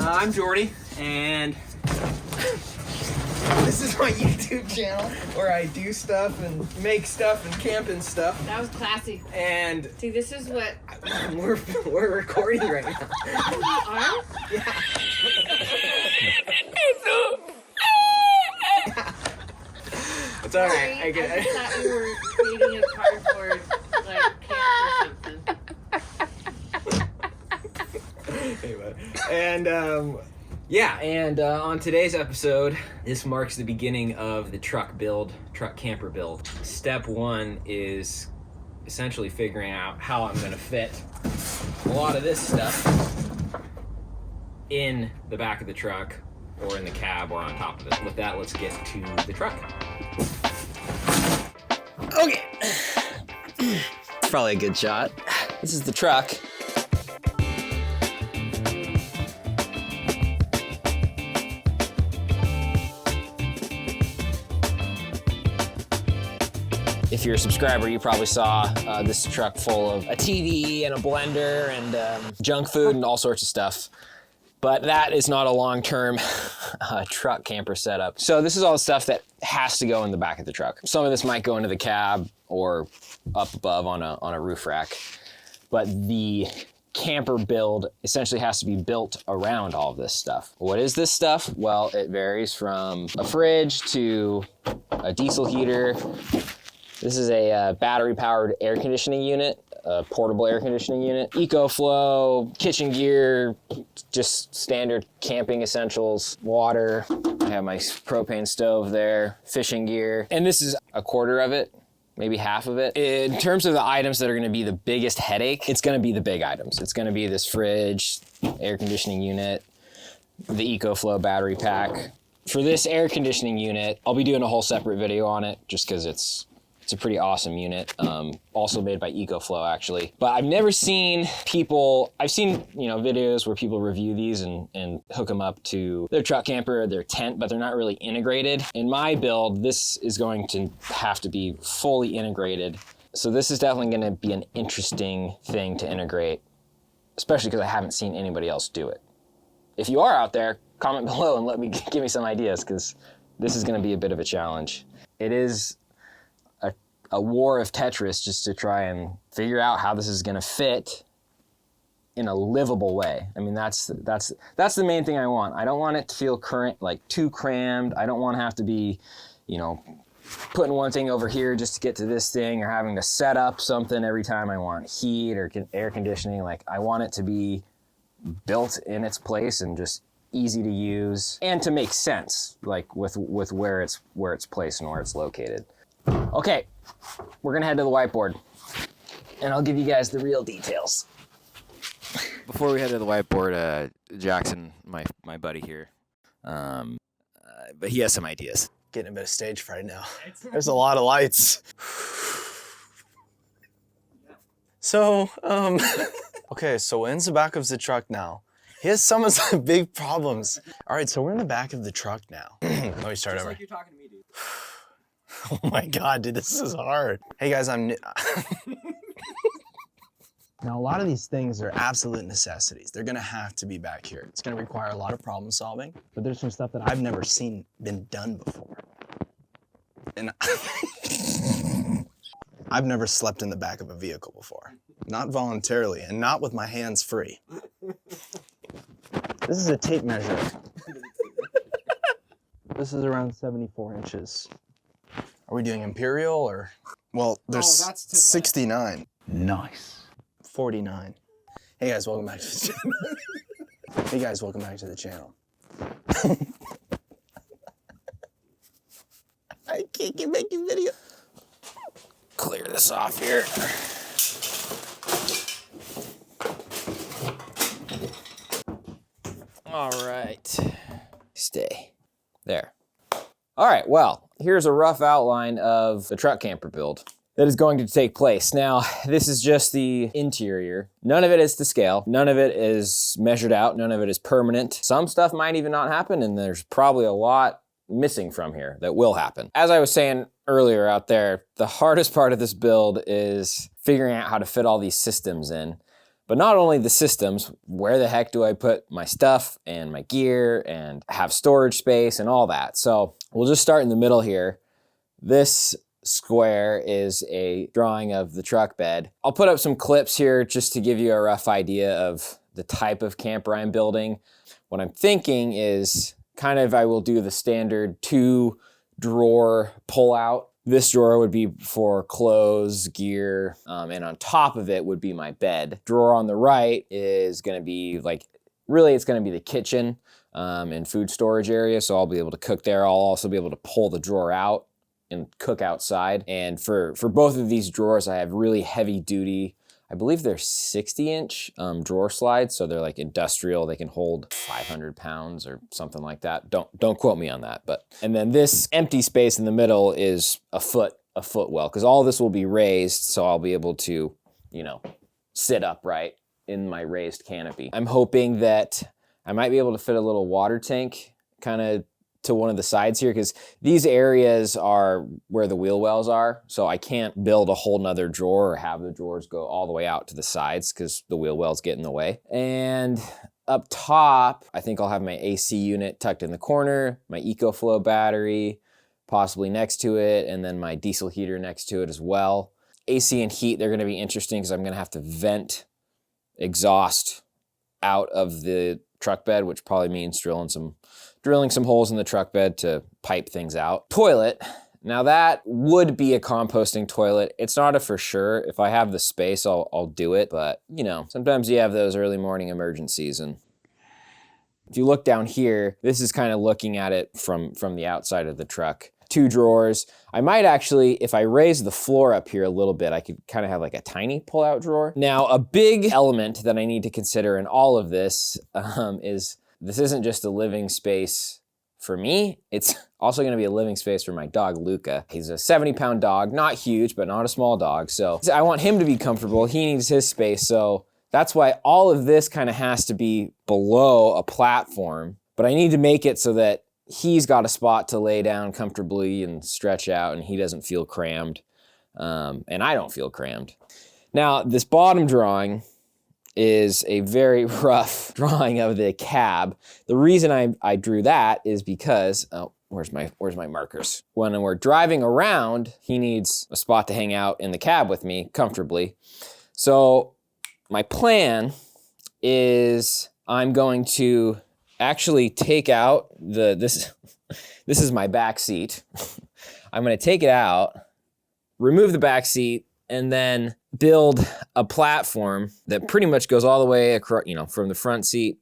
I'm Jordy, and this is my YouTube channel where I do stuff and make stuff and camp and stuff. That was classy. And see, this is what we're recording right now. Are? Yeah. It's all right. I just thought you were creating a cardboard like camp or something. Anyway, and yeah, and on today's episode, this marks the beginning of the truck camper build. Step one is essentially figuring out how I'm going to fit a lot of this stuff in the back of the truck or in the cab or on top of it. With that, let's get to the truck. Okay. Probably a good shot. This is the truck. If you're a subscriber, you probably saw this truck full of a TV and a blender and junk food and all sorts of stuff. But that is not a long-term truck camper setup. So this is all the stuff that has to go in the back of the truck. Some of this might go into the cab or up above on a roof rack. But the camper build essentially has to be built around all of this stuff. What is this stuff? Well, it varies from a fridge to a diesel heater. This is a battery-powered air conditioning unit, a portable air conditioning unit, EcoFlow, kitchen gear, just standard camping essentials, water. I have my propane stove there, fishing gear, and this is a quarter of it, maybe half of it. In terms of the items that are gonna be the biggest headache, it's gonna be the big items. It's gonna be this fridge, air conditioning unit, the EcoFlow battery pack. For this air conditioning unit, I'll be doing a whole separate video on it just because it's a pretty awesome unit, also made by EcoFlow actually. But I've never seen people, I've seen videos where people review these and hook them up to their truck camper or their tent, but they're not really integrated. In my build, this is going to have to be fully integrated. So this is definitely gonna be an interesting thing to integrate, especially because I haven't seen anybody else do it. If you are out there, comment below and give me some ideas, because this is gonna be a bit of a challenge. It is a war of Tetris just to try and figure out how this is going to fit in a livable way. I mean, that's the main thing I want. I don't want it to feel too crammed. I don't want to have to be, putting one thing over here just to get to this thing, or having to set up something every time I want heat or air conditioning. Like, I want it to be built in its place and just easy to use and to make sense, like with where it's placed and where it's located. Okay, we're gonna head to the whiteboard and I'll give you guys the real details. Before we head to the whiteboard, Jackson, my buddy here, but he has some ideas. Getting a bit of stage fright now. There's a lot of lights. So, okay, so we're in the back of the truck now. Here's some of the big problems. All right, so we're in the back of the truck now. Let me start over. Like you're talking to me, dude. Oh my God, dude, this is hard. Hey guys, I'm new. Now, a lot of these things are absolute necessities. They're gonna have to be back here. It's gonna require a lot of problem solving, but there's some stuff that I've never seen been done before. And I've never slept in the back of a vehicle before. Not voluntarily, and not with my hands free. This is a tape measure. This is around 74 inches. Are we doing imperial or? Well, there's that's to 69. Nice. 49. Hey guys, welcome back to the channel. Hey guys, welcome back to the channel. I can't keep making video. Clear this off here. All right. Stay. There. All right, well, here's a rough outline of the truck camper build that is going to take place. Now, this is just the interior. None of it is to scale. None of it is measured out. None of it is permanent. Some stuff might even not happen, and there's probably a lot missing from here that will happen. As I was saying earlier out there, the hardest part of this build is figuring out how to fit all these systems in. But not only the systems, where the heck do I put my stuff and my gear and have storage space and all that? So we'll just start in the middle here. This square is a drawing of the truck bed. I'll put up some clips here just to give you a rough idea of the type of camper I'm building. What I'm thinking is kind of I will do the standard 2-drawer pull-out. This drawer would be for clothes, gear, and on top of it would be my bed. Drawer on the right is gonna be like, really it's gonna be the kitchen and food storage area, so I'll be able to cook there. I'll also be able to pull the drawer out and cook outside. And for both of these drawers, I have really heavy duty, I believe they're 60-inch drawer slides, so they're like industrial. They can hold 500 pounds or something like that. Don't quote me on that. But and then this empty space in the middle is a foot well, because all this will be raised, so I'll be able to, you know, sit upright in my raised canopy. I'm hoping that I might be able to fit a little water tank kind of to one of the sides here, because these areas are where the wheel wells are, so I can't build a whole nother drawer or have the drawers go all the way out to the sides because the wheel wells get in the way. And up top, I think I'll have my AC unit tucked in the corner, my EcoFlow battery possibly next to it, and then my diesel heater next to it as well. AC and heat, they're gonna be interesting because I'm gonna have to vent exhaust out of the truck bed, which probably means drilling some holes in the truck bed to pipe things out. Toilet, now that would be a composting toilet. It's not a for sure. If I have the space, I'll do it, but you know, sometimes you have those early morning emergencies. And if you look down here, this is kind of looking at it from the outside of the truck. 2 drawers. I might actually, if I raise the floor up here a little bit, I could kind of have like a tiny pull-out drawer. Now, a big element that I need to consider in all of this is this isn't just a living space for me, it's also gonna be a living space for my dog, Luca. He's a 70-pound dog, not huge, but not a small dog. So I want him to be comfortable. He needs his space. So that's why all of this kind of has to be below a platform, but I need to make it so that he's got a spot to lay down comfortably and stretch out, and he doesn't feel crammed, and I don't feel crammed. Now, this bottom drawing is a very rough drawing of the cab. The reason I drew that is because, oh, where's my markers? When we're driving around, he needs a spot to hang out in the cab with me comfortably. So my plan is I'm going to actually take out this is my back seat. I'm gonna take it out, remove the back seat, and then build a platform that pretty much goes all the way across, you know, from the front seat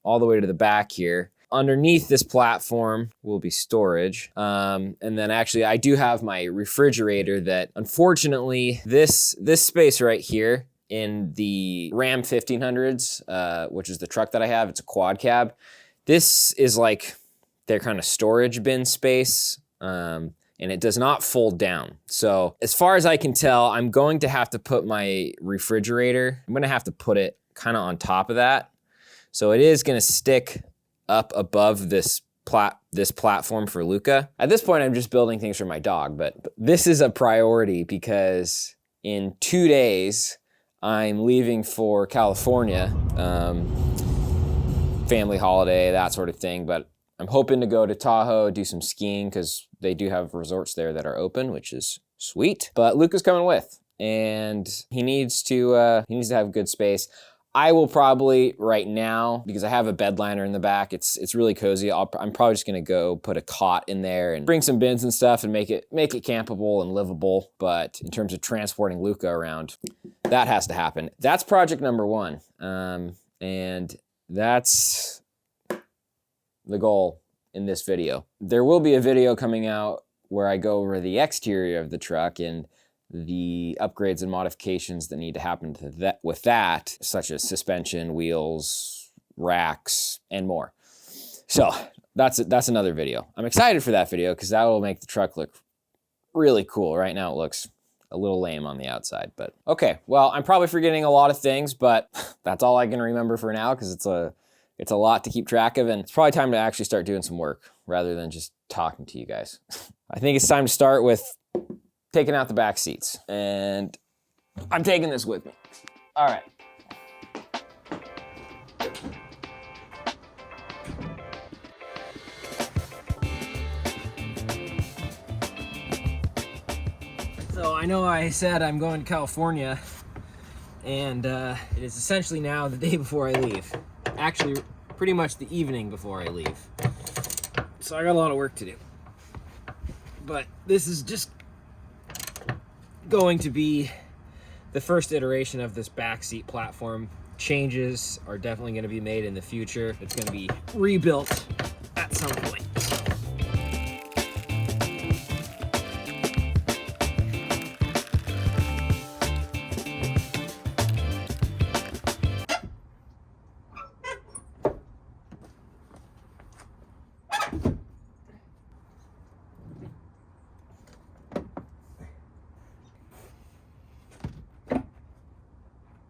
all the way to the back here. Underneath this platform will be storage. And then actually I do have my refrigerator that, unfortunately, this space right here in the Ram 1500s, which is the truck that I have, it's a quad cab. This is like their kind of storage bin space, and it does not fold down. So as far as I can tell, I'm going to have to put my refrigerator, I'm gonna have to put it kind of on top of that. So it is gonna stick up above this platform for Luca. At this point, I'm just building things for my dog, but this is a priority because in 2 days, I'm leaving for California, family holiday, that sort of thing, but I'm hoping to go to Tahoe, do some skiing, because they do have resorts there that are open, which is sweet. But Luca's coming with, and he needs to have good space. I will probably, right now, because I have a bed liner in the back, it's really cozy, I'm probably just gonna go put a cot in there and bring some bins and stuff and make it campable and livable. But in terms of transporting Luca around, that has to happen. That's project number 1. And that's the goal in this video. There will be a video coming out where I go over the exterior of the truck and the upgrades and modifications that need to happen to that with that, such as suspension, wheels, racks, and more. So that's another video. I'm excited for that video because that will make the truck look really cool. Right now it looks a little lame on the outside, but okay. Well, I'm probably forgetting a lot of things, but that's all I can remember for now because it's a lot to keep track of, and it's probably time to actually start doing some work rather than just talking to you guys. I think it's time to start with taking out the back seats, and I'm taking this with me. All right. So I know I said I'm going to California, and it is essentially now the day before I leave. Actually, pretty much the evening before I leave. So I got a lot of work to do. But this is just going to be the first iteration of this backseat platform. Changes are definitely going to be made in the future. It's going to be rebuilt at some point.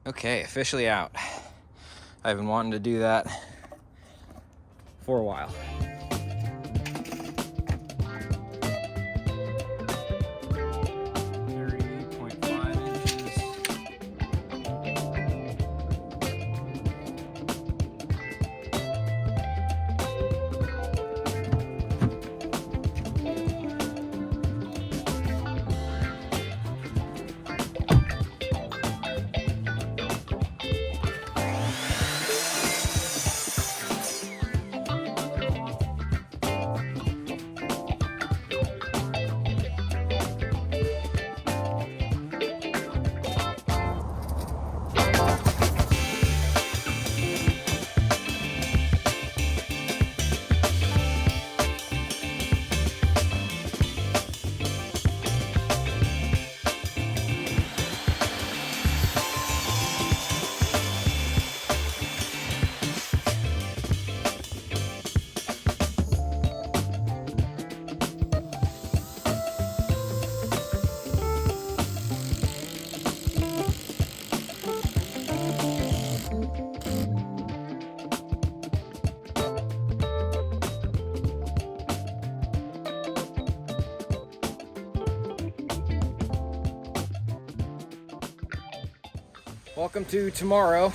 Okay, officially out. I've been wanting to do that for a while. Welcome to tomorrow.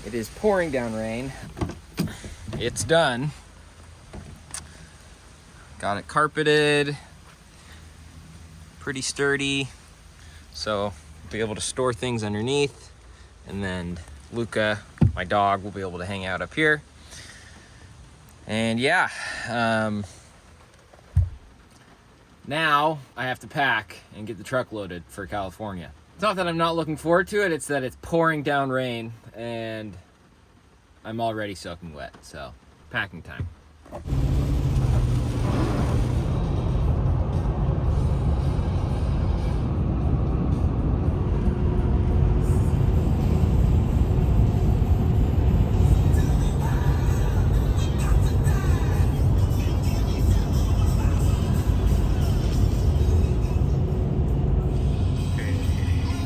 It is pouring down rain. It's done. Got it carpeted, pretty sturdy, so I'll be able to store things underneath, and then Luca, my dog, will be able to hang out up here. And yeah, now I have to pack and get the truck loaded for California. It's not that I'm not looking forward to it, it's that it's pouring down rain and I'm already soaking wet, so packing time.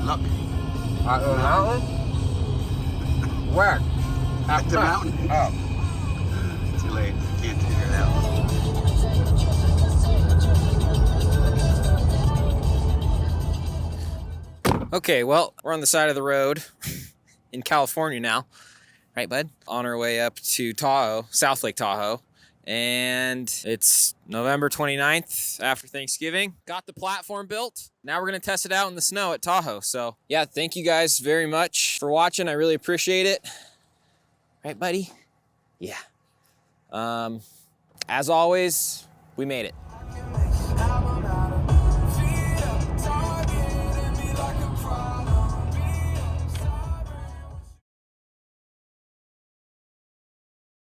Look. At the mountain? Where? At the mountain. Oh. Too late. Can't figure it out. Okay, well, we're on the side of the road in California now. Right, bud? On our way up to Tahoe, South Lake Tahoe. And it's November 29th after Thanksgiving. Got the platform built. Now we're gonna test it out in the snow at Tahoe. So yeah, thank you guys very much for watching. I really appreciate it. Right, buddy? Yeah. As always, we made it.